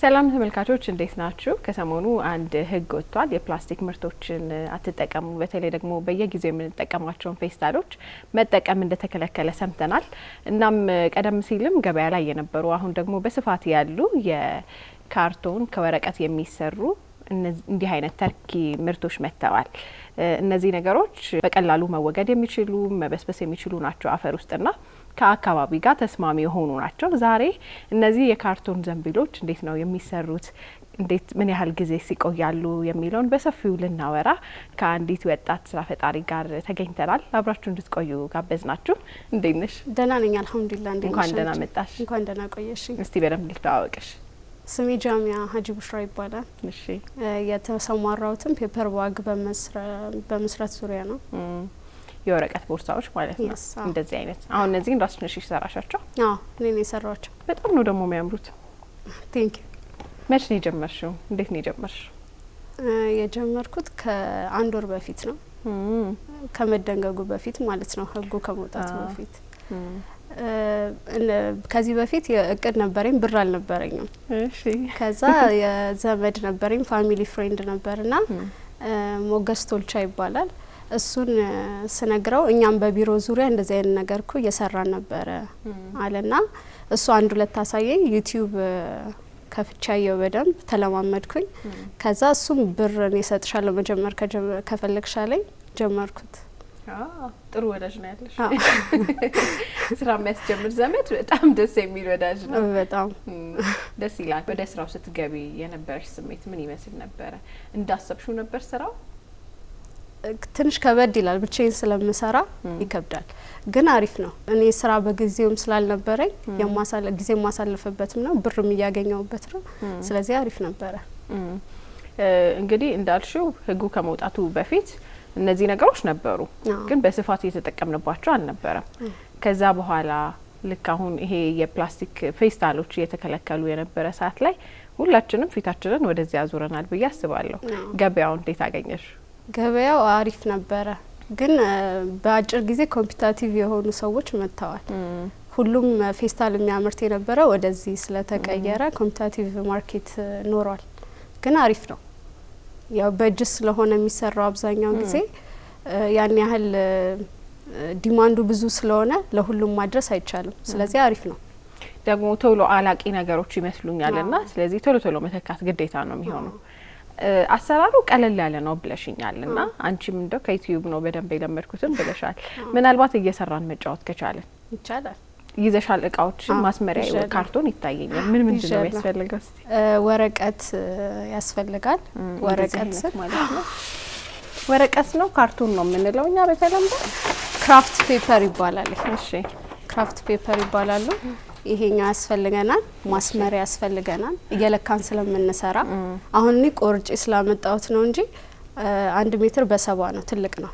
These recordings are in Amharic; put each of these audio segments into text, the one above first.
ሰላም ተመልካቾች እንዴት ናችሁ? ከሰሞኑ አንድ ህግ ወጥቷል። የፕላስቲክ ምርቶችን አትጠቀሙ፣ በተለይ ደግሞ በየጊዜው የምንጠቀማቸውን ፌስታሎች መጠቀም እንደተከለከለ ሰምተናል። እናም ቀደም ሲልም ገበያ ላይ የነበሩ አሁን ደግሞ በስፋት ያሉ የካርቶን ከወረቀት የሚሰሩ እንዲህ አይነት ተርኪ ምርቶች መጥተዋል። እነዚህ ነገሮች በቀላሉ መወገድ የሚችሉ መበስበስ የሚችሉ ናቸው አፈር ውስጥና ከአካባቢ ጋር ተስማሚ የሆኑ ናቸው። ዛሬ እነዚህ የካርቶን ዘንቢሎች እንዴት ነው የሚሰሩት፣ እንዴት ምን ያህል ጊዜ ሲቆያሉ የሚለውን በሰፊው ልናወራ ከአንዲት ወጣት ስራ ፈጣሪ ጋር ተገኝተናል። አብራችሁ እንድትቆዩ ጋበዝናችሁ። እንዴት ነሽ? ደህና ነኝ አልሐምዱሊላህ። እንዴት ነሽ? እንኳን ደህና መጣሽ። እንኳን ደህና ቆየሽ። እስቲ በደንብ ልተዋወቅሽ። ስሜ ጃሚያ ሀጂ ቡሽራ ይባላል። እሺ። የተሰማራሁትም ፔፐር ባግ በመስራት ዙሪያ ነው። የወረቀት ቦርሳዎች ማለት ነው። እንደዚህ አይነት አሁን እነዚህ ራስሽ ነሽ የሰራሻቸው? አዎ እኔ ነኝ የሰራቸው። በጣም ነው ደግሞ የሚያምሩት። ቴንክ ዩ። መቼ ነው የጀመርሽው? እንዴት ነው የጀመርሽው? የጀመርኩት ከአንድ ወር በፊት ነው። ከመደንገጉ በፊት ማለት ነው፣ ህጉ ከመውጣቱ በፊት። ከዚህ በፊት የእቅድ ነበረኝ፣ ብር አልነበረኝም። እሺ። ከዛ የዘመድ ነበረኝ፣ ፋሚሊ ፍሬንድ ነበርና ሞገስ ቶልቻ ይባላል። እሱን ስነግረው እኛም በቢሮ ዙሪያ እንደዚህ አይነት ነገር እኮ እየሰራን ነበረ አለና እሱ አንድ ሁለት አሳየኝ። ዩቲዩብ ከፍቻየው በደንብ ተለማመድኩኝ። ከዛ እሱም ብር እኔ እሰጥሻለሁ መጀመር ከፈለግሽ አለኝ። ጀመርኩት። ጥሩ ወዳጅ ነው ያለሽ። ስራ የሚያስጀምር ዘመድ በጣም ደስ የሚል ወዳጅ ነው። በጣም ደስ ይላል። ወደ ስራው ስትገቢ የነበረሽ ስሜት ምን ይመስል ነበረ? እንዳሰብሽው ነበር ስራው? ትንሽ ከበድ ይላል፣ ብቻዬን ስለምሰራ ይከብዳል፣ ግን አሪፍ ነው። እኔ ስራ በጊዜውም ስላልነበረኝ ጊዜ የማሳልፍበትም ነው፣ ብርም እያገኘሁበት ነው። ስለዚህ አሪፍ ነበረ። እንግዲህ እንዳልሽው ህጉ ከመውጣቱ በፊት እነዚህ ነገሮች ነበሩ፣ ግን በስፋት እየተጠቀምንባቸው አልነበረም። ከዛ በኋላ ልክ አሁን ይሄ የፕላስቲክ ፌስታሎች እየተከለከሉ የነበረ ሰዓት ላይ ሁላችንም ፊታችንን ወደዚህ ያዙረናል ብዬ አስባለሁ። ገበያው እንዴት አገኘሽ? ገበያው አሪፍ ነበረ፣ ግን በአጭር ጊዜ ኮምፒቲቲቭ የሆኑ ሰዎች መጥተዋል። ሁሉም ፌስታል የሚያመርት የነበረ ወደዚህ ስለተቀየረ ኮምፒቲቲቭ ማርኬት ኖሯል። ግን አሪፍ ነው። ያው በእጅ ስለሆነ የሚሰራው አብዛኛው ጊዜ ያን ያህል ዲማንዱ ብዙ ስለሆነ ለሁሉም ማድረስ አይቻልም። ስለዚህ አሪፍ ነው። ደግሞ ቶሎ አላቂ ነገሮች ይመስሉኛልና ስለዚህ ቶሎ ቶሎ መተካት ግዴታ ነው የሚሆነው። አሰራሩ ቀለል ያለ ነው ብለሽኛልና አንቺም እንደው ከዩቲዩብ ነው በደንብ የለመድኩትን ብለሻል። ምናልባት እየሰራን መጫወት ከቻለን ይቻላል። ይዘሻል እቃዎችን? ማስመሪያ ካርቶን ይታየኛል። ምን ምንድን ነው ያስፈልጋል? እስቲ ወረቀት ያስፈልጋል። ወረቀት ማለት ነው። ወረቀት ነው ካርቶን ነው የምንለው እኛ በተለምዶ። ክራፍት ፔፐር ይባላል። እሺ፣ ክራፍት ፔፐር ይባላሉ። ይሄኛው ያስፈልገናል። ማስመሪያ ያስፈልገናል፣ እየለካን ስለምንሰራ። አሁን እኔ ቆርጬ ስላመጣሁት ነው እንጂ 1 ሜትር በ70 ነው፣ ትልቅ ነው።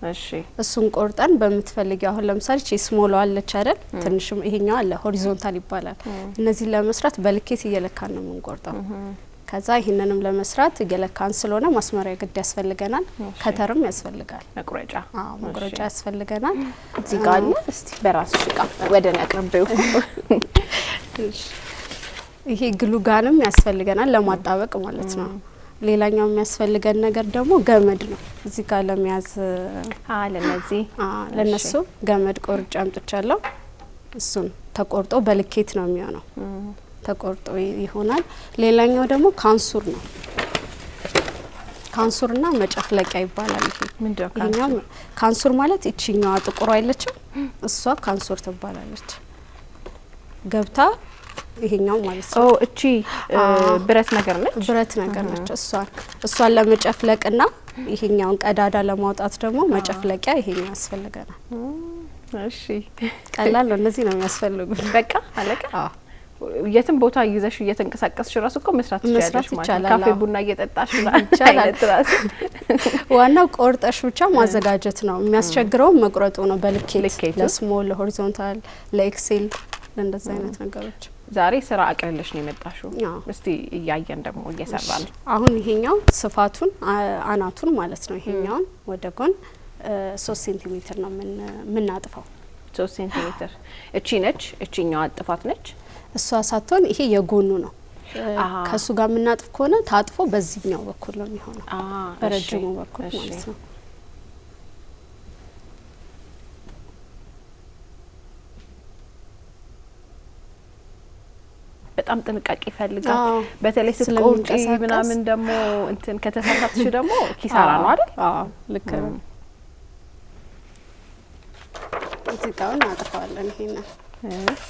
እሺ። እሱን ቆርጠን በምትፈልጊው አሁን ለምሳሌ ስሞሎ አለች አይደል? ትንሽም ይሄኛው አለ፣ ሆሪዞንታል ይባላል። እነዚህ ለመስራት በልኬት እየለካን ነው የምንቆርጠው። ከዛ ይሄንንም ለመስራት እየለካን ስለሆነ ማስመሪያ ግድ ያስፈልገናል። ከተርም ያስፈልጋል፣ መቁረጫ። መቁረጫ ያስፈልገናል። እዚህ ጋር አለ። እስቲ በራስሽ እቃ ወደ እኔ አቅርቤው። ይሄ ግሉጋንም ያስፈልገናል ለማጣበቅ ማለት ነው። ሌላኛው የሚያስፈልገን ነገር ደግሞ ገመድ ነው። እዚህ ጋር ለመያዝ ለነሱ ገመድ ቆርጬ አምጥቻለሁ። እሱን ተቆርጦ በልኬት ነው የሚሆነው፣ ተቆርጦ ይሆናል። ሌላኛው ደግሞ ካንሱር ነው። ካንሱርና መጨፍለቂያ ይባላል። ይሄኛው ካንሱር ማለት እቺኛዋ ጥቁሯ አይለችም? እሷ ካንሱር ትባላለች። ገብታ ይሄኛው ማለት ነው። እቺ ብረት ነገር ነች። ብረት ነገር ነች። እሷን ለመጨፍለቅና ይሄኛውን ቀዳዳ ለማውጣት ደግሞ መጨፍለቂያ ይሄኛው ያስፈልገናል። እሺ፣ ቀላል ነው። እነዚህ ነው የሚያስፈልጉት። በቃ አለቀ። የትም ቦታ ይዘሽ እየተንቀሳቀስሽ ራሱ እኮ መስራት ትችላለሽ ማለት ነው። ካፌ ቡና እየጠጣሽ ይቻላል። ዋናው ቆርጠሽ ብቻ ማዘጋጀት ነው። የሚያስቸግረው መቁረጡ ነው። በልኬት ለስሞል፣ ለሆሪዞንታል፣ ለኤክሴል ለእንደዚህ አይነት ነገሮች። ዛሬ ስራ አቅልለሽ ነው የመጣሽው። እስቲ እያየን ደግሞ እየሰራን አሁን ይሄኛው ስፋቱን አናቱን ማለት ነው። ይሄኛውን ወደ ጎን 3 ሴንቲሜትር ነው የምናጥፈው። 3 ሴንቲሜትር። እቺ ነች፣ እቺኛዋ ጥፋት ነች። እሷ ሳትሆን ይሄ የጎኑ ነው። ከሱ ጋር ምናጥፍ ከሆነ ታጥፎ በዚህኛው በኩል ነው የሚሆነው በረጅሙ በኩል ማለት ነው። በጣም ጥንቃቄ ይፈልጋል። በተለይ ስትቆርጪ ምናምን ደግሞ እንትን ከተሳሳትሽ ደግሞ ኪሳራ ነው አይደል? ልክ ነው። እዚህ ጋር እናጥፋለን ይሄን። እሺ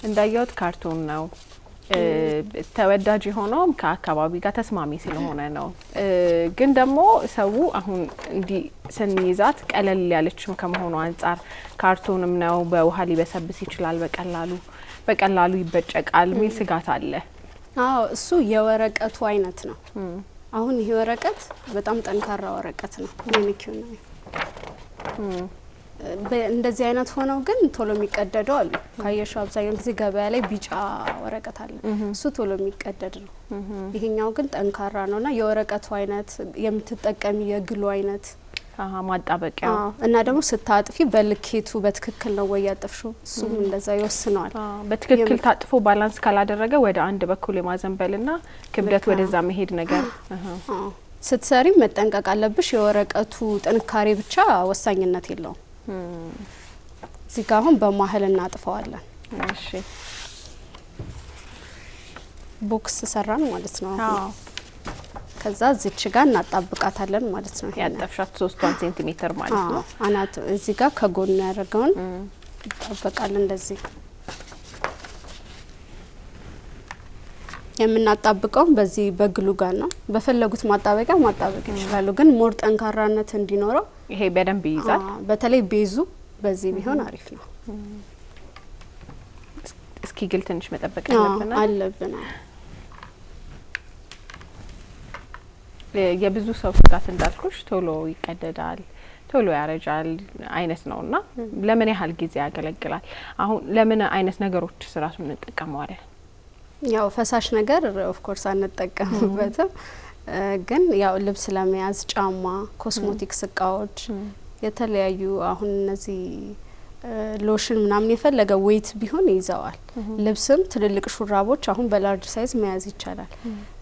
እንዳያውት ካርቶን ነው ተወዳጅ የሆነው ከአካባቢ ጋር ተስማሚ ስለሆነ ነው። ግን ደግሞ ሰው አሁን እንዲ ስንይዛት ቀለል ያለች ከመሆኑ አንፃር ካርቶንም ነው በውሃ ሊበሰብስ ይችላል፣ በቀላሉ ይበጨቃል ሚል ስጋት አለ። እሱ የወረቀቱ አይነት ነው። አሁን ይሄ ወረቀት በጣም ጠንካራ ወረቀት ነው። ሜኒኪው ነው። እንደዚህ አይነት ሆነው ግን ቶሎ የሚቀደደው አሉ። ካየሽው አብዛኛው ጊዜ ገበያ ላይ ቢጫ ወረቀት አለ፣ እሱ ቶሎ የሚቀደድ ነው። ይሄኛው ግን ጠንካራ ነውና የወረቀቱ አይነት የምትጠቀሚ የግሉ አይነት ማጣበቂያ እና ደግሞ ስታጥፊ በልኬቱ በትክክል ነው ወይ ያጥፍሽው፣ እሱም እንደዛ ይወስነዋል። በትክክል ታጥፎ ባላንስ ካላደረገ ወደ አንድ በኩል የማዘንበልና ክብደት ወደዛ መሄድ ነገር ስትሰሪ መጠንቀቅ አለብሽ። የወረቀቱ ጥንካሬ ብቻ ወሳኝነት የለውም። እዚህ ጋር አሁን በመሀል እናጥፈዋለን። እሺ ቦክስ ሰራን ማለት ነው። ከዛ እዚች ጋር እናጣብቃታለን ማለት ነው። ያጠፍሻት 3 ሴንቲሜትር ማለት ነው። አናት እዚህ ጋር ከጎን ያደረገውን ይጣበቃል። እንደዚህ የምናጣብቀው በዚህ በግሉ ጋር ነው። በፈለጉት ማጣበቂያ ማጣበቅ ይችላሉ። ግን ሞር ጠንካራነት እንዲኖረው ይሄ በደንብ ይይዛል። በተለይ ቤዙ በዚህ ቢሆን አሪፍ ነው። እስኪ ግል ትንሽ መጠበቅ አለብን። የብዙ ሰው ስጋት እንዳልኩሽ ቶሎ ይቀደዳል፣ ቶሎ ያረጃል አይነት ነውና ለምን ያህል ጊዜ ያገለግላል? አሁን ለምን አይነት ነገሮች ስራሱን እንጠቀመዋለን? ያው ፈሳሽ ነገር ኦፍ ኮርስ አንጠቀምበትም። ግን ያው ልብስ ለመያዝ ጫማ፣ ኮስሞቲክስ እቃዎች፣ የተለያዩ አሁን እነዚህ ሎሽን ምናምን የፈለገ ዌይት ቢሆን ይዘዋል። ልብስም ትልልቅ ሹራቦች አሁን በላርጅ ሳይዝ መያዝ ይቻላል።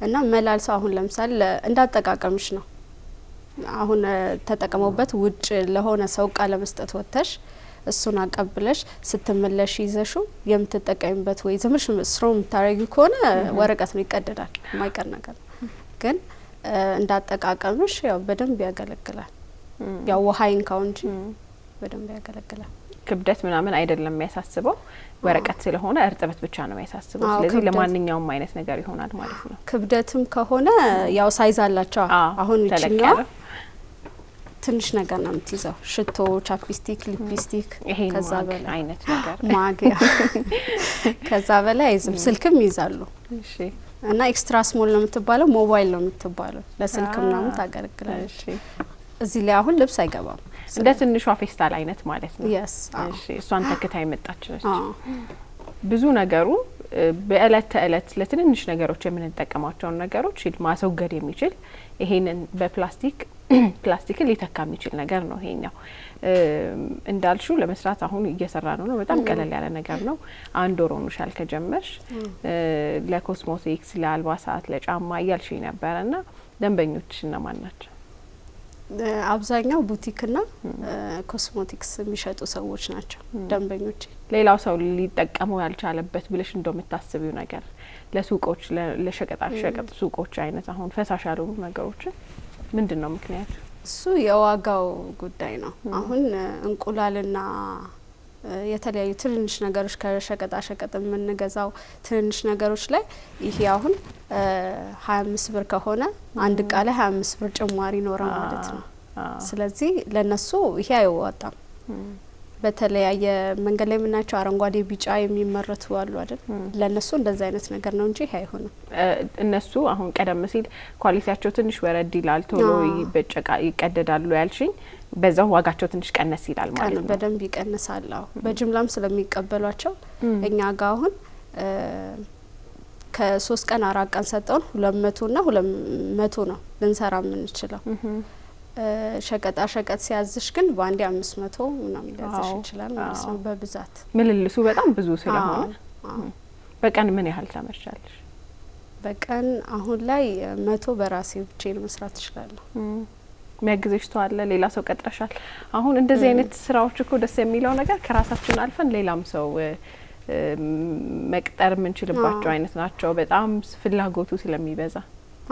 እና መላልሰው አሁን ለምሳሌ እንዳጠቃቀምሽ ነው። አሁን ተጠቀመውበት ውጭ ለሆነ ሰው እቃ ለመስጠት ወጥተሽ እሱን አቀብለሽ ስትመለሽ ይዘሹ የምትጠቀሚበት ወይ ዝምሽ ስሮ የምታረጊ ከሆነ ወረቀት ነው፣ ይቀደዳል፣ የማይቀር ነገር ነው። ግን እንዳጠቃቀምሽ ያው በደንብ ያገለግላል። ያው ውሃ ይንካው እንጂ በደንብ ያገለግላል። ክብደት ምናምን አይደለም የሚያሳስበው፣ ወረቀት ስለሆነ እርጥበት ብቻ ነው የሚያሳስበው። ስለዚህ ለማንኛውም አይነት ነገር ይሆናል ማለት ነው። ክብደትም ከሆነ ያው ሳይዝ አላቸው። አሁን ይችኛው ትንሽ ነገር ነው የምትይዘው፣ ሽቶ፣ ቻፕስቲክ፣ ሊፕስቲክ፣ ከዛ በላይ አይነት ነገር ማጊያ ከዛ በላይ አይዝም። ስልክም ይዛሉ። እሺ። እና ኤክስትራ ስሞል ነው የምትባለው፣ ሞባይል ነው የምትባለው፣ ለስልክ ምናምን ታገለግላለች። እዚህ ላይ አሁን ልብስ አይገባም። እንደ ትንሿ ፌስታል አይነት ማለት ነው። እሺ። እሷን ተክታ የመጣች ነች። ብዙ ነገሩ በእለት ተእለት ለትንንሽ ነገሮች የምንጠቀማቸውን ነገሮች ማስወገድ የሚችል ይሄንን ፕላስቲክን ሊተካ የሚችል ነገር ነው። ይሄኛው እንዳልሹ ለመስራት አሁን እየሰራ ነው። በጣም ቀለል ያለ ነገር ነው። አንድ ወር ሆኖሻል ከጀመርሽ። ለኮስሞቲክስ፣ ለአልባሳት፣ ለጫማ እያልሽ ነበርና ደንበኞች እነማን ናቸው? አብዛኛው ቡቲክና ኮስሞቲክስ የሚሸጡ ሰዎች ናቸው ደንበኞች። ሌላው ሰው ሊጠቀመው ያልቻለበት ብለሽ እንደው የምታስቢው ነገር ለሱቆች፣ ለሸቀጣ ሸቀጥ ሱቆች አይነት አሁን ፈሳሽ ያልሆኑ ነገሮች ምንድነው ምክንያቱ? እሱ የዋጋው ጉዳይ ነው። አሁን እንቁላልና የተለያዩ ትንንሽ ነገሮች ከሸቀጣ ሸቀጥ የምንገዛው ትንንሽ ነገሮች ላይ ይሄ አሁን 25 ብር ከሆነ አንድ እቃ ላይ 25 ብር ጭማሪ ኖረ ማለት ነው። ስለዚህ ለነሱ ይሄ አይዋጣም። በተለያየ መንገድ ላይ የምናቸው አረንጓዴ፣ ቢጫ የሚመረቱ አሉ አይደል? ለነሱ እንደዛ አይነት ነገር ነው እንጂ ይሄ አይሆንም። እነሱ አሁን ቀደም ሲል ኳሊቲያቸው ትንሽ ወረድ ይላል፣ ቶሎ ይቀደዳሉ ያልሽኝ፣ በዛው ዋጋቸው ትንሽ ቀነስ ይላል ማለት ነው። በደንብ ይቀንሳል። በጅምላም ስለሚቀበሏቸው እኛ ጋር አሁን ከ3 ቀን 4 ቀን ሰጠውን 200 እና 200 ነው ልንሰራ የምንችለው። ሸቀጣ ሸቀጥ ሲያዝሽ ግን ባንዴ 500 ምናምን ሊያዝሽ ይችላል ማለት ነው በብዛት ምልልሱ በጣም ብዙ ስለሆነ በቀን ምን ያህል ታመርቻለሽ? በቀን አሁን ላይ 100 በራሴ ብቻዬን መስራት እችላለሁ። የሚያግዝሽ ሰው አለ? ሌላ ሰው ቀጥረሻል? አሁን እንደዚህ አይነት ስራዎች እኮ ደስ የሚለው ነገር ከራሳችን አልፈን ሌላም ሰው መቅጠር የምንችልባቸው አይነት ናቸው በጣም ፍላጎቱ ስለሚበዛ።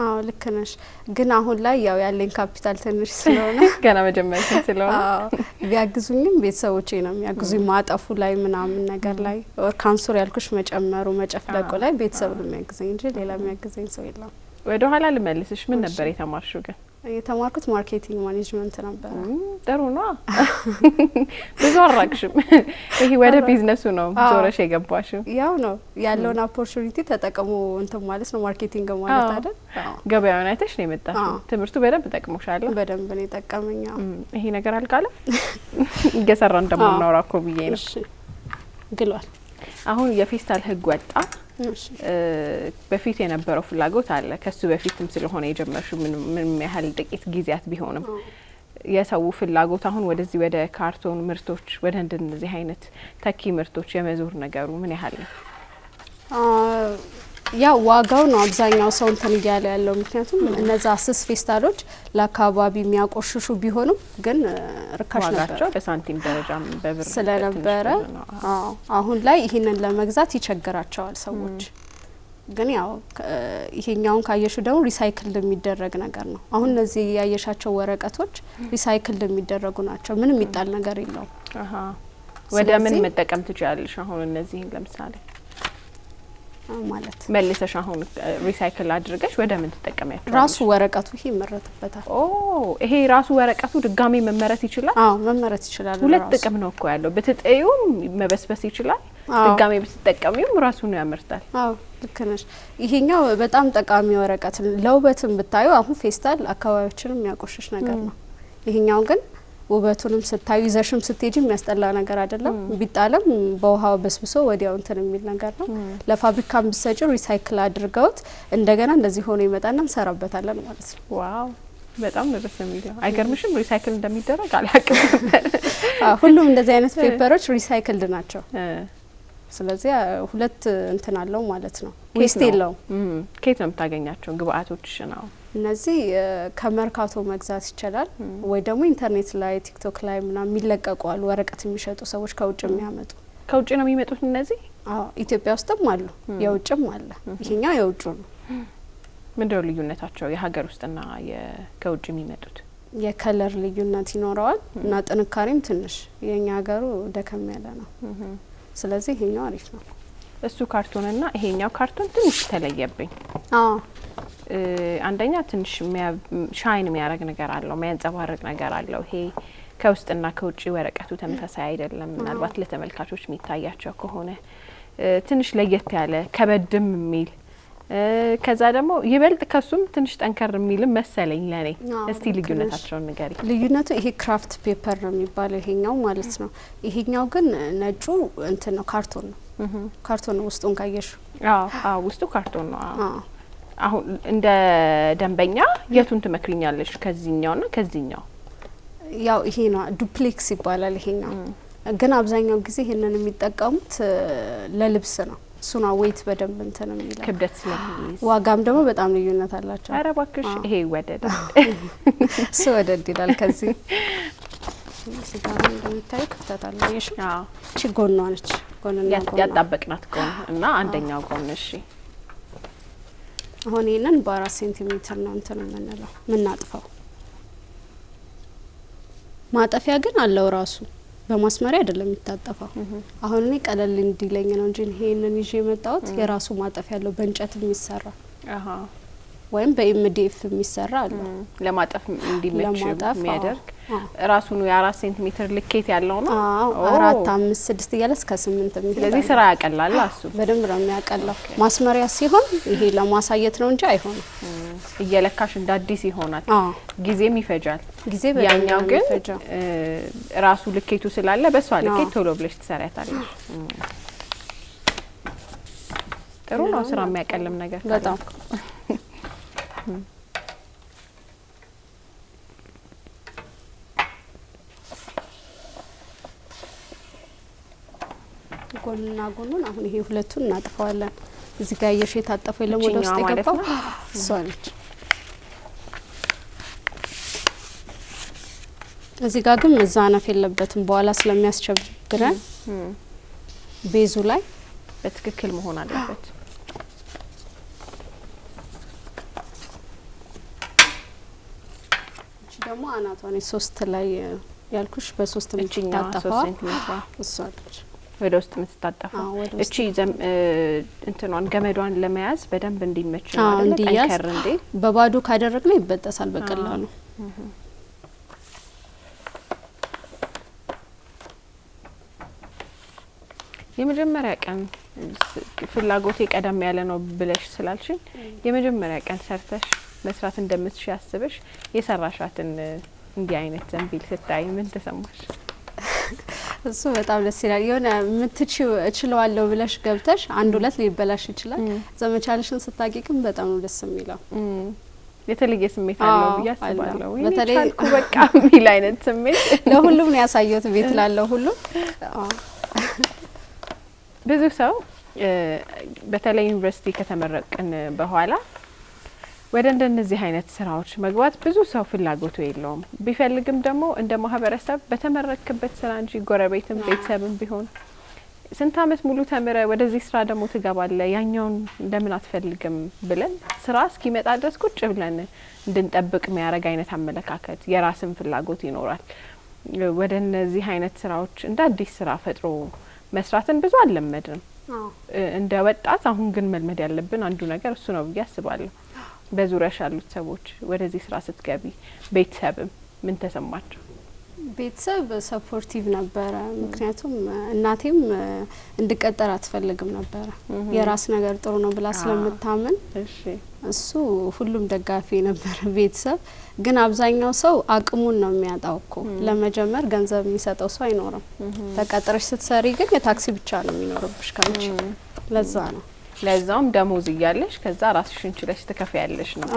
አዎ ልክ ነሽ። ግን አሁን ላይ ያው ያለኝ ካፒታል ትንሽ ስለሆነ ገና መጀመሪያ ስለሆነ ቢያግዙኝም ቤተሰቦቼ ነው የሚያግዙኝ ማጠፉ ላይ ምናምን ነገር ላይ ካንሰር ያልኩሽ መጨመሩ መጨፍለቁ ላይ ቤተሰብ ነው የሚያግዘኝ እንጂ ሌላ የሚያግዘኝ ሰው የለም። ወደ ኋላ ልመልስሽ። ምን ነበር የተማርሽው ግን? የተማርኩት ማርኬቲንግ ማኔጅመንት ነበር። ጥሩ ነው። ብዙ አራቅሽም። ይሄ ወደ ቢዝነሱ ነው ዞረሽ የገባሽው? ያው ነው ያለውን ኦፖርቹኒቲ ተጠቅሞ እንትን ማለት ነው ማርኬቲንግ ማለት አይደል? ገበያውን አይተሽ ነው የመጣሽው። ትምህርቱ በደንብ ጠቅሞሻል? በደንብ ነው የጠቀመኝ። ይሄ ነገር አልቃለም እየሰራን እንደምናወራ እኮ ብዬ ነው። እሺ ግሏል። አሁን የፌስታል ህግ ወጣ። በፊት የነበረው ፍላጎት አለ ከሱ በፊትም ስለሆነ የጀመርሽው ምን ያህል ጥቂት ጊዜያት ቢሆንም የሰው ፍላጎት አሁን ወደዚህ ወደ ካርቶን ምርቶች ወደ እንደዚህ አይነት ተኪ ምርቶች የመዞር ነገሩ ምን ያህል ነው? ያ ዋጋው ነው አብዛኛው ሰው እንትን እያለ ያለው። ምክንያቱም እነዛ ስስ ፌስታሎች ለአካባቢ የሚያቆሽሹ ቢሆኑም ግን ርካሽ ናቸው በሳንቲም ደረጃም በብር ስለነበረ አሁን ላይ ይሄንን ለመግዛት ይቸግራቸዋል ሰዎች። ግን ያው ይሄኛውን ካየሹ ደግሞ ሪሳይክል የሚደረግ ነገር ነው። አሁን እነዚህ ያየሻቸው ወረቀቶች ሪሳይክል የሚደረጉ ናቸው። ምንም የሚጣል ነገር የለውም። ወደ ምን መጠቀም ትችያለሽ? አሁን እነዚህን ለምሳሌ ማለት መልሰሽ አሁን ሪሳይክል አድርገሽ ወደ ምን ተጠቀሚያለሽ? ራሱ ወረቀቱ ይሄ ይመረትበታል። ይሄ ራሱ ወረቀቱ ድጋሚ መመረት ይችላል? አዎ መመረት ይችላል። ሁለት ጥቅም ነው እኮ ያለው። በተጠዩም መበስበስ ይችላል፣ ድጋሚ በተጠቀሚውም ራሱን ያመርታል። አዎ ልክ ነሽ። ይሄኛው በጣም ጠቃሚ ወረቀት ለውበትም ብታዩ አሁን ፌስታል አካባቢዎችንም የሚያቆሽሽ ነገር ነው። ይሄኛው ግን ውበቱንም ስታዩ ይዘሽም ስትሄጂ የሚያስጠላ ነገር አይደለም። ቢጣለም በውሃው በስብሶ ወዲያው እንትን የሚል ነገር ነው። ለፋብሪካም ብትሰጪው ሪሳይክል አድርገውት እንደገና እንደዚህ ሆኖ ይመጣና እንሰራበታለን ማለት ነው። ዋው በጣም ደስ የሚለው። አይገርምሽም? ሪሳይክል እንደሚደረግ አላውቅም። ሁሉም እንደዚህ አይነት ፔፐሮች ሪሳይክልድ ናቸው። ስለዚህ ሁለት እንትን አለው ማለት ነው። ዌስት የለውም። ከየት ነው የምታገኛቸው ግብአቶች ነው? እነዚህ ከመርካቶ መግዛት ይችላል ወይ ደግሞ ኢንተርኔት ላይ ቲክቶክ ላይ ምናምን የሚለቀቁ አሉ ወረቀት የሚሸጡ ሰዎች ከውጭ የሚያመጡ። ከውጭ ነው የሚመጡት እነዚህ? አዎ ኢትዮጵያ ውስጥም አሉ የውጭም አለ። ይሄኛው የውጭ ነው። ምንድነው ልዩነታቸው የሀገር ውስጥና ከውጭ የሚመጡት? የከለር ልዩነት ይኖረዋል እና ጥንካሬም ትንሽ የኛ ሀገሩ ደከም ያለ ነው። ስለዚህ ይሄኛው አሪፍ ነው። እሱ ካርቶንና ይሄኛው ካርቶን ትንሽ ተለየብኝ። አንደኛ ትንሽ ሻይን የሚያደርግ ነገር አለው፣ የሚያንጸባርቅ ነገር አለው። ይሄ ከውስጥና ከውጭ ወረቀቱ ተመሳሳይ አይደለም። ምናልባት ለተመልካቾች የሚታያቸው ከሆነ ትንሽ ለየት ያለ ከበድም የሚል ከዛ ደግሞ ይበልጥ ከሱም ትንሽ ጠንከር የሚልም መሰለኝ ለኔ። እስቲ ልዩነታቸውን ንገሪ። ልዩነቱ ይሄ ክራፍት ፔፐር ነው የሚባለው ይሄኛው ማለት ነው። ይሄኛው ግን ነጩ እንትን ነው ካርቶን ነው። ካርቶን ነው ውስጡን ካየሽ? አዎ ውስጡ ካርቶን ነው። አሁን እንደ ደንበኛ የቱን ትመክሪኛለሽ? ከዚህኛውና ከዚህኛው? ያው ይሄ ነው ዱፕሌክስ ይባላል ይሄኛው። ግን አብዛኛው ጊዜ ይሄንን የሚጠቀሙት ለልብስ ነው። ሱና ዌት በደንብ እንትን የሚለው ክብደት ስለሚይዝ፣ ዋጋም ደግሞ በጣም ልዩነት አላቸው። አረ ባክሽ ይሄ ይወደዳል። እሱ ወደድ ይላል። ከዚህ ሲጋራ እንደምታዩ ክፍተት አለ። እሺ እቺ ጎኗ ነች። ጎንና ያጣበቅናት ጎን እና አንደኛው ጎን። እሺ አሁን ይሄንን በ4 ሴንቲሜትር ነው እንትን የምንለው ምናጥፋው። ማጠፊያ ግን አለው ራሱ በማስመሪያ አይደለም የሚታጠፈው። አሁን እኔ ቀለል እንዲለኝ ነው እንጂ ይሄንን ይዤ የመጣሁት የራሱ ማጠፊያ ያለው በእንጨት የሚሰራ ወይም በኤምዲኤፍ የሚሰራ አለ ለማጠፍ እንዲመች የሚያደርግ ራሱን የ4 ሴንቲሜትር ልኬት ያለው ነው። 4 5 6 እያለ እስከ 8 የሚሄድ። ስለዚህ ስራ ያቀላል። እሱ በደንብ ነው የሚያቀላው። ማስመሪያ ሲሆን ይሄ ለማሳየት ነው እንጂ አይሆንም። እየለካሽ እንደ አዲስ ይሆናል። ጊዜም ይፈጃል። ጊዜ ያኛው ግን ራሱ ልኬቱ ስላለ በሷ ልኬት ቶሎ ብለሽ ትሰሪያታለሽ። ጥሩ ነው። ስራ የሚያቀልም ነገር በጣም ጎንና ጎኑን አሁን ይሄ ሁለቱን እናጥፋዋለን። እዚህ ጋር የታጠፈው የለም ወደ ውስጥ የገባው እሷ ነች። እዚህ ጋር ግን መዛነፍ የለበትም በኋላ ስለሚያስቸግረን ቤዙ ላይ በትክክል መሆን አለበት። እቺ ደግሞ አናቷን 3 ላይ ያልኩሽ በ3 የምትታጠፈው እሷ ነች ወደ ውስጥ የምትታጠፈው። እቺ እንትኗን ገመዷን ለመያዝ በደንብ እንዲመች ነው አይደል? ጠንከር እንዴ በባዶ ካደረግነው ይበጠሳል በቀላሉ። የመጀመሪያ ቀን ፍላጎቴ ቀደም ያለ ነው ብለሽ ስላልሽኝ የመጀመሪያ ቀን ሰርተሽ መስራት እንደምትሽ ያስበሽ የሰራሻትን እንዲህ አይነት ዘንቢል ስታይ ምን ተሰማሽ? እሱ በጣም ደስ ይላል። የሆነ ምትችው እችለዋለሁ ብለሽ ገብተሽ አንድ ሁለት ሊበላሽ ይችላል። ዘመቻልሽን ስታቂቅም በጣም ነው ደስ የሚለው። የተለየ ስሜት አለው ብዬ አስባለሁ። በተለይ በቃ የሚል አይነት ስሜት ለሁሉም ነው ያሳየሁት ቤት ላለው ሁሉ። ብዙ ሰው በተለይ ዩኒቨርሲቲ ከተመረቅን በኋላ ወደ እንደነዚህ አይነት ስራዎች መግባት ብዙ ሰው ፍላጎቱ የለውም። ቢፈልግም ደግሞ እንደ ማህበረሰብ በተመረቅበት ስራ እንጂ ጎረቤትም ቤተሰብም ቢሆን ስንት አመት ሙሉ ተምረ ወደዚህ ስራ ደግሞ ትገባለ ያኛውን እንደምን አትፈልግም ብለን ስራ እስኪመጣ ድረስ ቁጭ ብለን እንድንጠብቅ የሚያረግ አይነት አመለካከት የራስን ፍላጎት ይኖራል። ወደ እነዚህ አይነት ስራዎች እንደ አዲስ ስራ ፈጥሮ መስራትን ብዙ አልለመድንም። እንደ ወጣት አሁን ግን መልመድ ያለብን አንዱ ነገር እሱ ነው ብዬ አስባለሁ። በዙሪያሽ ያሉት ሰዎች ወደዚህ ስራ ስትገቢ ቤተሰብም ምን ተሰማቸው? ቤተሰብ ሰፖርቲቭ ነበረ። ምክንያቱም እናቴም እንድቀጠር አትፈልግም ነበረ የራስ ነገር ጥሩ ነው ብላ ስለምታምን እሱ ሁሉም ደጋፊ ነበር። ቤተሰብ ግን አብዛኛው ሰው አቅሙን ነው የሚያጣው እኮ ለመጀመር ገንዘብ የሚሰጠው ሰው አይኖርም። ተቀጥረሽ ስትሰሪ ግን የታክሲ ብቻ ነው የሚኖርብሽ ካንቺ። ለዛ ነው ለዛውም ደሞዝ እያለሽ ከዛ ራስሽን ችለሽ ትከፍያለሽ ነው።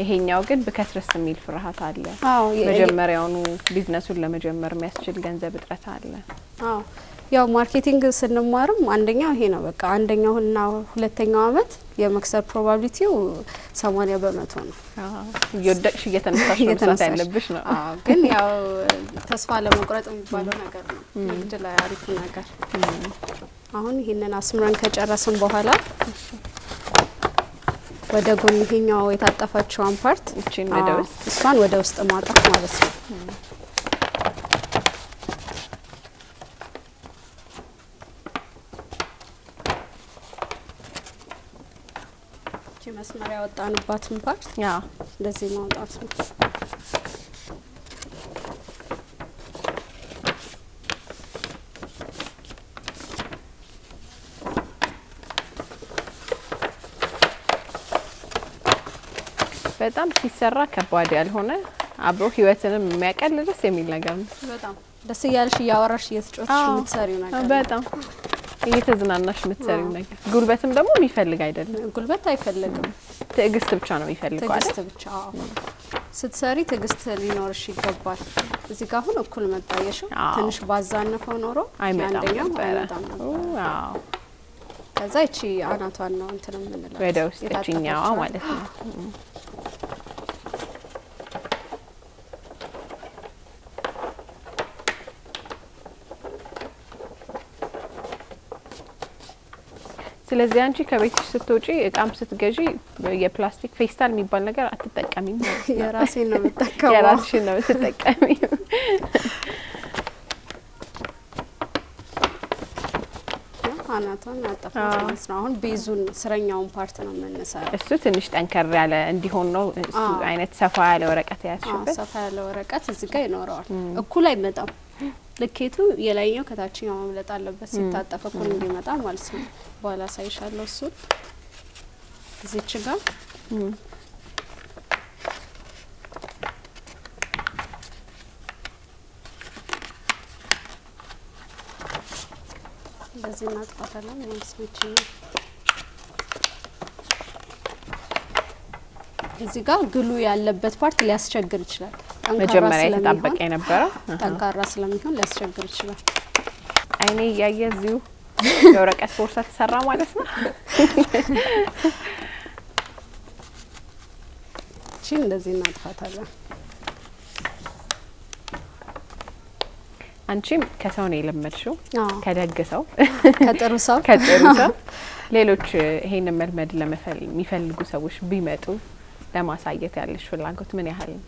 ይሄኛው ግን በከስረስ የሚል ፍርሃት አለ። መጀመሪያውኑ ቢዝነሱን ለመጀመር የሚያስችል ገንዘብ እጥረት አለ። ያው ማርኬቲንግ ስንማርም አንደኛው ይሄ ነው። በቃ አንደኛውና ሁለተኛው አመት የመክሰር ፕሮባቢሊቲው 80% ነው። እየወደቅሽ እየተነሳሽ መስራት ያለብሽ ነው። ግን ያው ተስፋ ለመቁረጥ የሚባለው ነገር ነው። ንግድ ላይ አሪፍ ነገር። አሁን ይሄንን አስምረን ከጨረስን በኋላ ወደ ጎን ይሄኛው የታጠፈችውን ፓርት እሷን ወደ ውስጥ ማጠፍ ማለት ነው። መስመር ያወጣንባትን ፓርት እንደዚህ ማውጣት ነው። በጣም ሲሰራ ከባድ ያልሆነ አብሮ ህይወትንም የሚያቀል ደስ የሚል ነገር ነው። በጣም ደስ እያለሽ እያወራሽ እየተጫወትሽ የምትሰሪው ነገር በጣም እየተዝናናሽ የምትሰሪው ነገር። ጉልበትም ደግሞ የሚፈልግ አይደለም። ጉልበት አይፈልግም። ትዕግስት ብቻ ነው የሚፈልገው አይደል? ትዕግስት ብቻ ስትሰሪ ትዕግስት ሊኖርሽ ይገባል። እዚህ ጋር አሁን እኩል መጣየሽ ትንሽ ባዛነፈው ኖሮ አንደኛው አይመጣም ነበር። ከዛ እቺ አናቷን ነው እንትን የምንለው ወደ ውስጥ እቺኛዋ ማለት ነው። ስለዚህ አንቺ ከቤትሽ ስትወጪ እቃም ስትገዢ የፕላስቲክ ፌስታል የሚባል ነገር አትጠቀሚም? የራሴን ነው የምጠቀመው። የራስሽን ነው የምትጠቀሚው? አናቷን አጣፋት ነው። አሁን ቤዙን ስረኛውን ፓርት ነው የምንሰራው። እሱ ትንሽ ጠንከር ያለ እንዲሆን ነው። እሱ አይነት ሰፋ ያለ ወረቀት ያዝሽበት። ሰፋ ያለ ወረቀት እዚህ ጋር ይኖረዋል። እኩል አይመጣም። ልኬቱ የላይኛው ከታችኛው መምለጥ አለበት ሲታጠፍ እኩል እንዲመጣ ማለት ነው። በኋላ ሳይሻለው እሱ እዚች ጋር በዚህ እናጥፋታለን ማለት ነው። እዚህ ጋር ግሉ ያለበት ፓርት ሊያስቸግር ይችላል። መጀመሪያ የተጣበቀ የነበረው ጠንካራ ስለሚሆን ሊያስቸግር ይችላል። አይኔ እያየ እዚሁ የወረቀት ቦርሳ ተሰራ ማለት ነው። እቺ እንደዚህ እናጥፋታለን። አንቺም ከሰው ነው የለመድሽው? ከደግ ሰው ከጥሩ ሰው ሌሎች ይሄንን መልመድ የሚፈልጉ ሰዎች ቢመጡ ለማሳየት ያለሽ ፍላጎት ምን ያህል ነው?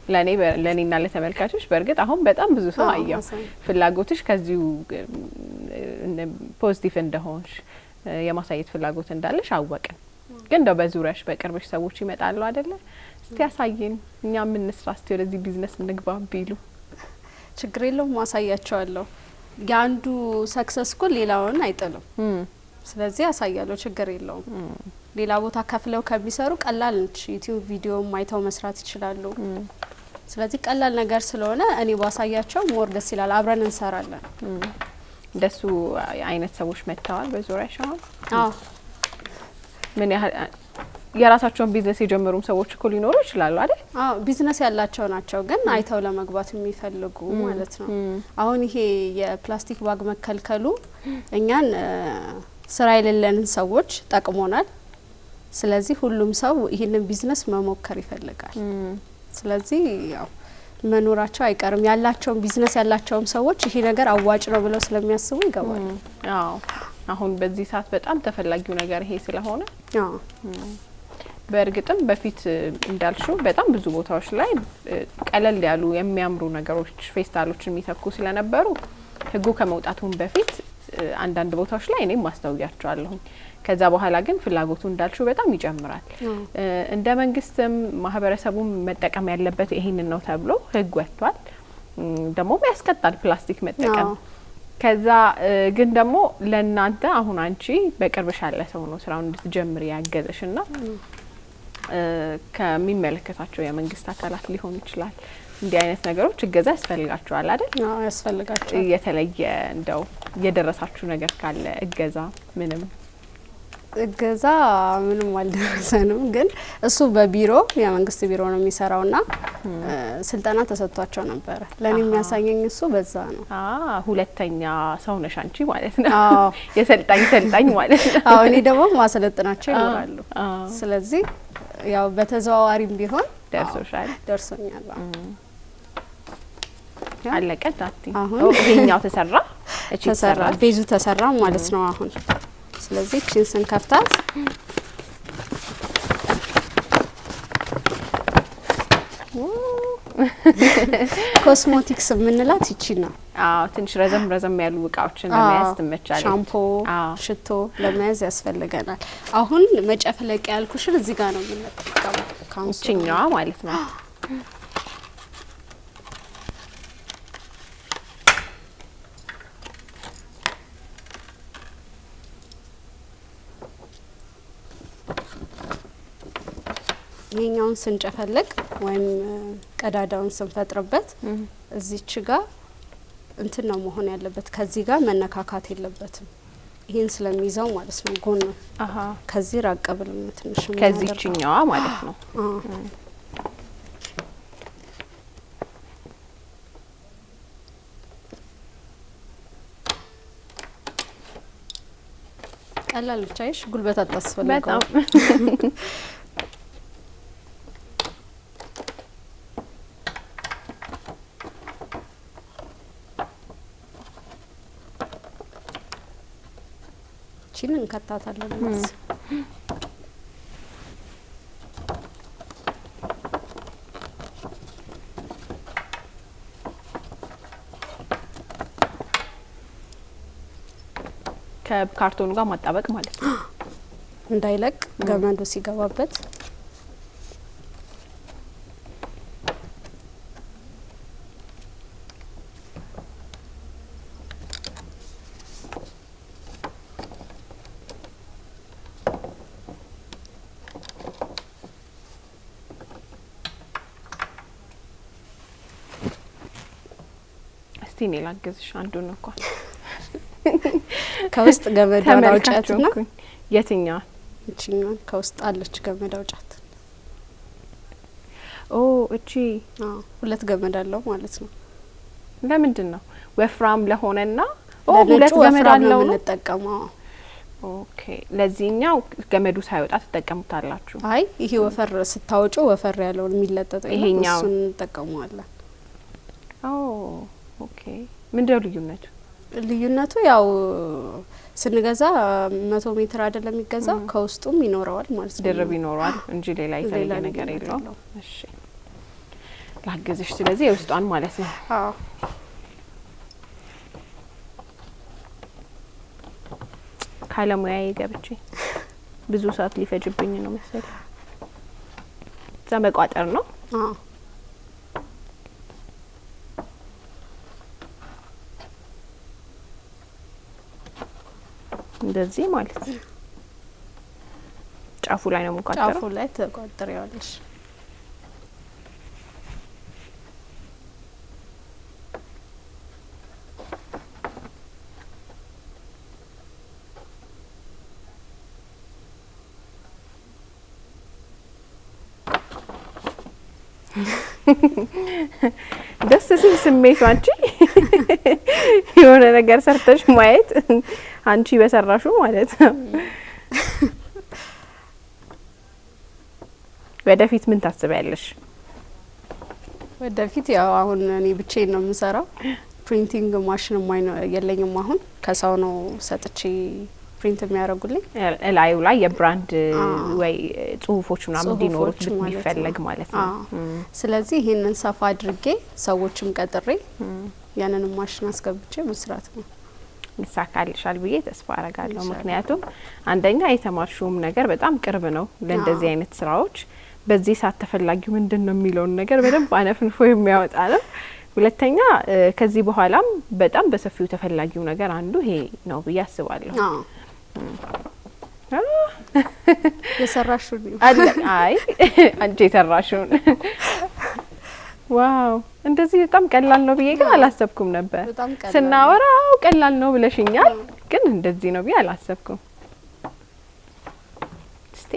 ለኔና ለተመልካቾች በእርግጥ አሁን በጣም ብዙ ሰው አየው ፍላጎትሽ ከዚሁ ፖዚቲቭ እንደሆንሽ የማሳየት ፍላጎት እንዳለሽ አወቅን። ግን እንደው በዙሪያሽ በቅርብሽ ሰዎች ይመጣሉ አይደለ? እስቲ ያሳየን፣ እኛ ምን እንስራ፣ እስቲ ወደዚህ ቢዝነስ እንግባ ቢሉ ችግር የለውም፣ ማሳያቸዋለሁ። ያንዱ ሰክሰስፉል ሌላውን አይጥልም። ስለዚህ ያሳያለሁ፣ ችግር የለውም። ሌላ ቦታ ከፍለው ከሚሰሩ ቀላል ነች። ዩቲዩብ ቪዲዮ ማይተው መስራት ይችላሉ። ስለዚህ ቀላል ነገር ስለሆነ እኔ ባሳያቸው ሞር ደስ ይላል። አብረን እንሰራለን። እንደሱ አይነት ሰዎች መጥተዋል በዙሪያሽ አሁን? ምን ያህል የራሳቸውን ቢዝነስ የጀመሩም ሰዎች እኮ ሊኖሩ ይችላሉ አይደል? ቢዝነስ ያላቸው ናቸው፣ ግን አይተው ለመግባት የሚፈልጉ ማለት ነው። አሁን ይሄ የፕላስቲክ ባግ መከልከሉ እኛን ስራ የሌለንን ሰዎች ጠቅሞናል። ስለዚህ ሁሉም ሰው ይሄንን ቢዝነስ መሞከር ይፈልጋል። ስለዚህ ያው መኖራቸው አይቀርም። ያላቸውን ቢዝነስ ያላቸውም ሰዎች ይሄ ነገር አዋጭ ነው ብለው ስለሚያስቡ ይገባሉ። አሁን በዚህ ሰዓት በጣም ተፈላጊው ነገር ይሄ ስለሆነ በእርግጥም በፊት እንዳልሽው በጣም ብዙ ቦታዎች ላይ ቀለል ያሉ የሚያምሩ ነገሮች ፌስታሎችን የሚተኩ ስለነበሩ ህጉ ከመውጣቱም በፊት አንዳንድ ቦታዎች ላይ እኔም ማስተውያቸዋለሁ። ከዛ በኋላ ግን ፍላጎቱ እንዳልሽው በጣም ይጨምራል። እንደ መንግስትም ማህበረሰቡም መጠቀም ያለበት ይሄንን ነው ተብሎ ህግ ወጥቷል። ደግሞ ያስቀጣል ፕላስቲክ መጠቀም። ከዛ ግን ደግሞ ለእናንተ አሁን አንቺ በቅርብሽ ያለ ሰው ነው ስራውን እንድትጀምሪ ያገዘሽና ከሚመለከታቸው የመንግስት አካላት ሊሆን ይችላል እንዲህ አይነት ነገሮች እገዛ ያስፈልጋቸዋል አይደል? ያስፈልጋቸዋል። የተለየ እንደው የደረሳችሁ ነገር ካለ እገዛ እገዛ ምንም አልደረሰንም። ግን እሱ በቢሮ የመንግስት ቢሮ ነው የሚሰራውና ስልጠና ተሰጥቷቸው ነበር። ለኔ የሚያሳየኝ እሱ በዛ ነው። ሁለተኛ ሰው ነሽ አንቺ ማለት ነው። የሰልጣኝ ማለት ነው። እኔ ደግሞ ማሰለጥናቸው ይኖራሉ። ስለዚህ ያው በተዘዋዋሪም ቢሆን ደርሶኛል። አለቀ ዳቲ አሁን ይሄኛው ተሰራ ቤዙ ተሰራ ማለት ነው አሁን። ስለዚህ እቺን ስንከፍታት ኮስሞቲክስ የምንላት ይቺ ነው። ትንሽ ረዘም ያሉ እቃዎችን ለመያዝ ትመቻለች። ሻምፖ፣ ሽቶ ለመያዝ ያስፈልገናል። አሁን መጨፍለቂያ ያልኩሽን እዚህ ጋር ነው የምንጠቀመው። ካንቺኛዋ ማለት ነው። ይሄኛውን ስንጨፈልቅ ወይም ቀዳዳውን ስንፈጥርበት እዚች ጋር እንትን ነው መሆን ያለበት። ከዚህ ጋር መነካካት የለበትም። ይሄን ስለሚይዘው ማለት ነው። ጎን ከዚህ ራቅ ብለን ትንሽ ከዚህኛዋ ማለት ነው። ቀላል ብቻ ይሽ ጉልበት አታስፈልገው። ቺን እንከታታለን ማለት ከካርቶኑ ጋር ማጣበቅ ማለት ነው። እንዳይለቅ ገመዱ ሲገባበት እስቲ እኔ ላግዝሽ አንዱን እንኳን ከውስጥ ገመድ አውጫትና የትኛው እቺኛው ከውስጥ አለች ገመድ አውጫት። እቺ ሁለት ገመድ አለው ማለት ነው። ለምንድን ነው ወፍራም ለሆነና ሁለት ገመድ አለው ነው ተጠቀመው? ኦኬ ለዚህኛው ገመዱ ሳይወጣ ተጠቀሙታላችሁ? አይ ይሄ ወፈር ስታወጩ ወፈር ያለውን የሚለጠጠው ይሄኛው እሱን እንጠቀመዋለን። ኦኬ ምንድነው ልዩነቱ? ልዩነቱ ያው ስንገዛ 100 ሜትር አይደለም የሚገዛው ከውስጡም ይኖረዋል ማለት ነው። ድርብ ይኖረዋል እንጂ ሌላ የተለየ ነገር የለውም። እሺ ላግዝሽ ስለዚህ የውስጧን ማለት ነው። አዎ ካለሙያዬ ገብቼ ብዙ ሰዓት ሊፈጅብኝ ነው መሰለኝ። እዛ መቋጠር ነው። አዎ እንደዚህ ማለት ነው። ጫፉ ላይ ነው የምንቋጥረው። ጫፉ ላይ ተቋጥሪዋለሽ። ደስ ሲል ስሜቱ አንቺ የሆነ ነገር ሰርተሽ ማየት አንቺ በሰራሹ ማለት ነው። ወደፊት ምን ታስቢያለሽ? ወደፊት ያው አሁን እኔ ብቻዬን ነው የምሰራው። ፕሪንቲንግ ማሽን የለኝም። አሁን ከሰው ነው ሰጥቼ ፕሪንት የሚያደርጉልኝ። ላዩ ላይ የብራንድ ወይ ጽሁፎች ምናምን እንዲኖሩት ቢፈለግ ማለት ነው። ስለዚህ ይሄንን ሰፋ አድርጌ ሰዎችም ቀጥሬ ያንን ማሽን አስገብቼ መስራት ነው። ይሳካልሻል ብዬ ተስፋ አረጋለሁ። ምክንያቱም አንደኛ የተማርሽውም ነገር በጣም ቅርብ ነው ለእንደዚህ አይነት ስራዎች። በዚህ ሰዓት ተፈላጊው ምንድነው የሚለውን ነገር በደንብ አነፍንፎ የሚያወጣ ነው። ሁለተኛ ከዚህ በኋላም በጣም በሰፊው ተፈላጊው ነገር አንዱ ይሄ ነው ብዬ አስባለሁ። የሰራሽው አይ አንቺ የሰራሽው ዋው እንደዚህ በጣም ቀላል ነው ብዬ ግን አላሰብኩም ነበር። ስናወራው ቀላል ነው ብለሽኛል፣ ግን እንደዚህ ነው ብዬ አላሰብኩም። እስቲ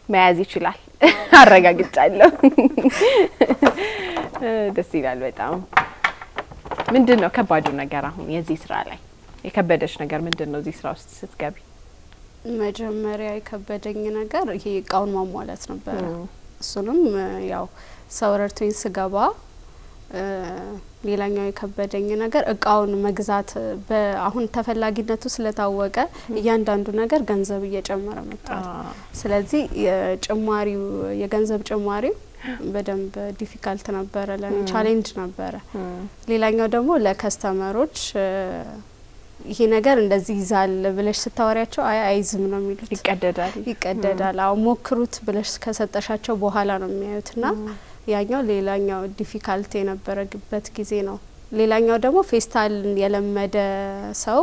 መያዝ ይችላል አረጋግጫለሁ። ደስ ይላል በጣም። ምንድነው ከባዱ ነገር አሁን የዚህ ስራ ላይ የከበደሽ ነገር ምንድነው? እዚህ ስራ ውስጥ ስትገቢ መጀመሪያ የከበደኝ ነገር ይሄ እቃውን ማሟላት ነበር። እሱንም ያው ሰው ረድቶኝ ስገባ ሌላኛው የከበደኝ ነገር እቃውን መግዛት አሁን ተፈላጊነቱ ስለታወቀ እያንዳንዱ ነገር ገንዘብ እየጨመረ መጥቷል። ስለዚህ የገንዘብ ጭማሪው በደንብ ዲፊካልት ነበረ፣ ለኔ ቻሌንጅ ነበረ። ሌላኛው ደግሞ ለከስተመሮች ይሄ ነገር እንደዚህ ይዛል ብለሽ ስታወሪያቸው አይዝም ነው የሚሉት። ይቀደዳል። አው ሞክሩት ብለሽ ከሰጠሻቸው በኋላ ነው የሚያዩትና ያኛው ሌላኛው ዲፊካልት የነበረበት ጊዜ ነው። ሌላኛው ደግሞ ፌስታል የለመደ ሰው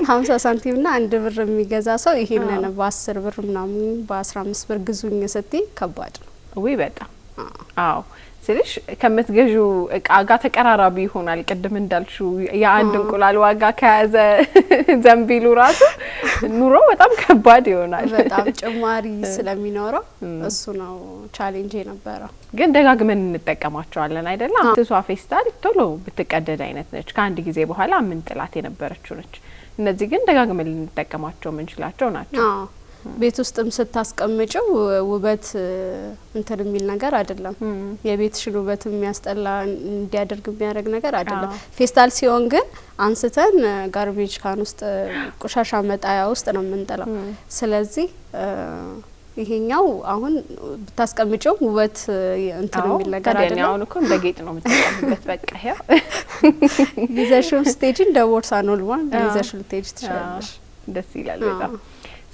50 ሳንቲምና 1 ብር የሚገዛ ሰው ይሄንን በ10 ብር ምናምን በ15 ብር ግዙኝ ስትይ ከባድ ነው። ወይ በጣም አዎ ስልሽ ከምትገዡ እቃ ጋር ተቀራራቢ ይሆናል። ቅድም እንዳልሽው የአንድ እንቁላል ዋጋ ከያዘ ዘንቢሉ ራሱ ኑሮ በጣም ከባድ ይሆናል። በጣም ጭማሪ ስለሚኖረው እሱ ነው ቻሌንጅ የነበረው። ግን ደጋግመን እንጠቀማቸዋለን አይደል? ትሷ ፌስታል ቶሎ ብትቀደድ አይነት ነች። ከአንድ ጊዜ በኋላ ምን ጥላት የነበረችው ነች። እነዚህ ግን ደጋግመን ልንጠቀማቸው ምንችላቸው ናቸው። ቤት ውስጥም ስታስቀምጪው ውበት እንትን የሚል ነገር አይደለም። የቤትሽን ውበት የሚያስጠላ እንዲያደርግ የሚያደርግ ነገር አይደለም። ፌስታል ሲሆን ግን አንስተን ጋርቤጅ ካን ውስጥ ቆሻሻ መጣያ ውስጥ ነው የምንጥለው። ስለዚህ ይሄኛው አሁን ብታስቀምጪው ውበት እንትን የሚል ነገር አይደለም። አሁን እኮ እንደ ጌጥ ነው የምትጠቀምበት። በቃ ያው ይዘሽው ስቴጅ እንደ ቦርሳ ነው ልዋን ይዘሽው ስቴጅ ትችላለሽ። ደስ ይላል በጣም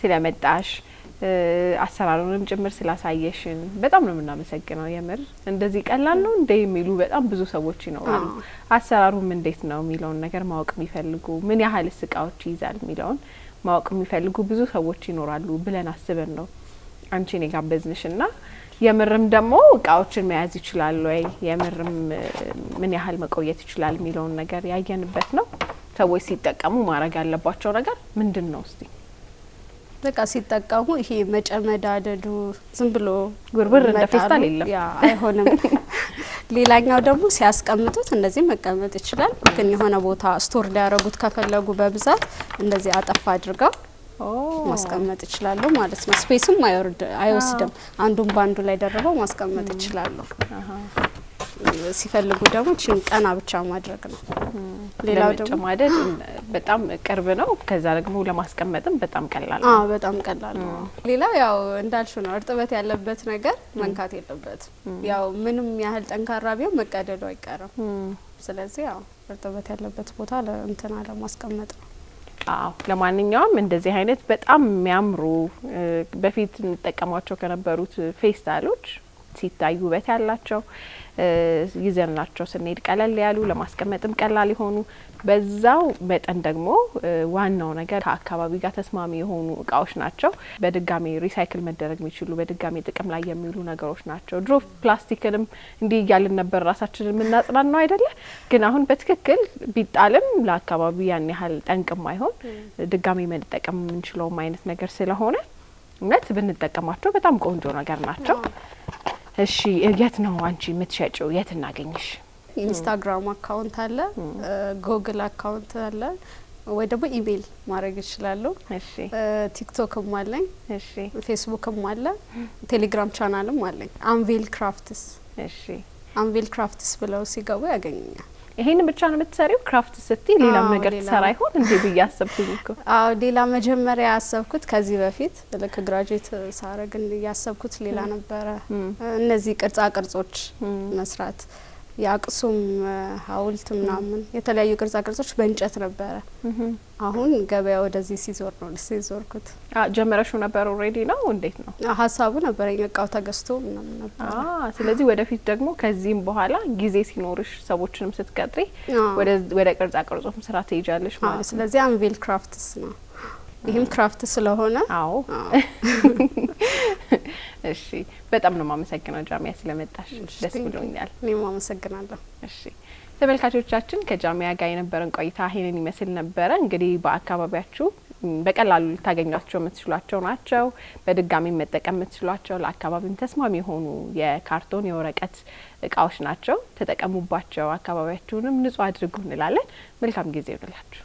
ስለመጣሽ አሰራሩንም ጭምር ስላሳየሽን በጣም ነው የምናመሰግነው። የምር እንደዚህ ቀላል ነው እንደ የሚሉ በጣም ብዙ ሰዎች ይኖራሉ። አሰራሩም እንዴት ነው የሚለውን ነገር ማወቅ የሚፈልጉ ምን ያህል እቃዎች ይዛል የሚለውን ማወቅ የሚፈልጉ ብዙ ሰዎች ይኖራሉ ብለን አስበን ነው አንቺን የጋበዝንሽና የምርም ደግሞ እቃዎችን መያዝ ይችላል ወይ የምርም ምን ያህል መቆየት ይችላል የሚለውን ነገር ያየንበት ነው። ሰዎች ሲጠቀሙ ማድረግ ያለባቸው ነገር ምንድነው እስቲ? በቃ ሲጠቀሙ ይሄ መጨመዳደዱ ዝም ብሎ ጉርብር እንደ ፌስታል የለም ያ አይሆንም። ሌላኛው ደግሞ ሲያስቀምጡት እንደዚህ መቀመጥ ይችላል። ግን የሆነ ቦታ ስቶር ሊያረጉት ከፈለጉ በብዛት እንደዚህ አጠፋ አድርገው ማስቀመጥ ይችላሉ ማለት ነው። ስፔስም አይወስድም። አንዱን ባንዱ ላይ ደርበው ማስቀመጥ ይችላሉ። ሲፈልጉ ደግሞ ቺን ቀና ብቻ ማድረግ ነው። ሌላው ደግሞ ማደድ በጣም ቅርብ ነው። ከዛ ደግሞ ለማስቀመጥም በጣም ቀላል ነው። በጣም ቀላል ነው። ሌላው ያው እንዳልሹ ነው፣ እርጥበት ያለበት ነገር መንካት የለበትም። ያው ምንም ያህል ጠንካራ ቢሆን መቀደዱ አይቀርም። ስለዚህ ያው እርጥበት ያለበት ቦታ ለእንትና ለማስቀመጥ ነው። ለማንኛውም እንደዚህ አይነት በጣም የሚያምሩ በፊት እንጠቀማቸው ከነበሩት ፌስታሎች ሲታዩ ውበት ያላቸው ይዘናቸው ስንሄድ ቀለል ያሉ ለማስቀመጥም ቀላል የሆኑ በዛው መጠን ደግሞ ዋናው ነገር ከአካባቢ ጋር ተስማሚ የሆኑ እቃዎች ናቸው። በድጋሚ ሪሳይክል መደረግ የሚችሉ በድጋሚ ጥቅም ላይ የሚውሉ ነገሮች ናቸው። ድሮ ፕላስቲክንም እንዲህ እያልን ነበር ራሳችንን የምናጽናናው አይደለ? ግን አሁን በትክክል ቢጣልም ለአካባቢ ያን ያህል ጠንቅም አይሆን ድጋሚ መጠቀም የምንችለውም አይነት ነገር ስለሆነ እውነት ብንጠቀማቸው በጣም ቆንጆ ነገር ናቸው። እሺ የት ነው አንቺ የምትሸጪው? የት እናገኝሽ? ኢንስታግራም አካውንት አለ፣ ጉግል አካውንት አለ፣ ወይ ደግሞ ኢሜል ማድረግ ይችላሉ። እሺ ቲክቶክም አለኝ። እሺ ፌስቡክም አለ፣ ቴሌግራም ቻናልም አለኝ። አንቬል ክራፍትስ። እሺ አንቬል ክራፍትስ ብለው ሲገቡ ያገኙኛል። ይሄን ብቻ ነው የምትሰሪው? ክራፍት ስትይ ሌላ ነገር ትሰራ ይሆን እንዴ ብዬ አሰብኩኝ እኮ። ሌላ መጀመሪያ ያሰብኩት ከዚህ በፊት ለክ ግራጁዌት ሳረግ ያሰብኩት ሌላ ነበረ። እነዚህ ቅርጻ ቅርጾች መስራት የአክሱም ሐውልት ምናምን የተለያዩ ቅርጻ ቅርጾች በእንጨት ነበረ። አሁን ገበያ ወደዚህ ሲዞር ነው ሲዞርኩት። ጀመረሹ ነበር ኦሬዲ ነው እንዴት ነው? ሀሳቡ ነበር እቃው ተገዝቶ ምናምን ነበር። ስለዚህ ወደፊት ደግሞ ከዚህም በኋላ ጊዜ ሲኖርሽ ሰዎችንም ስትቀጥሪ ወደ ቅርጻ ቅርጾም ስራ ትሄጃለሽ ማለት ነው። ስለዚህ አንቬል ክራፍትስ ነው። ይህም ክራፍት ስለሆነ እሺ በጣም ነው ማመሰግነው ጃሚያ ስለመጣሽ ደስ ብሎኛል። እኔም አመሰግናለሁ። እሺ ተመልካቾቻችን ከጃሚያ ጋር የነበረን ቆይታ ይሄንን ይመስል ነበረ። እንግዲህ በአካባቢያችሁ በቀላሉ ልታገኟቸው የምትችሏቸው ናቸው። በድጋሚ መጠቀም የምትችሏቸው ለአካባቢም ተስማሚ የሆኑ የካርቶን የወረቀት እቃዎች ናቸው። ተጠቀሙባቸው። አካባቢያችሁንም ንጹህ አድርጉ እንላለን። መልካም ጊዜ ይሁንላችሁ።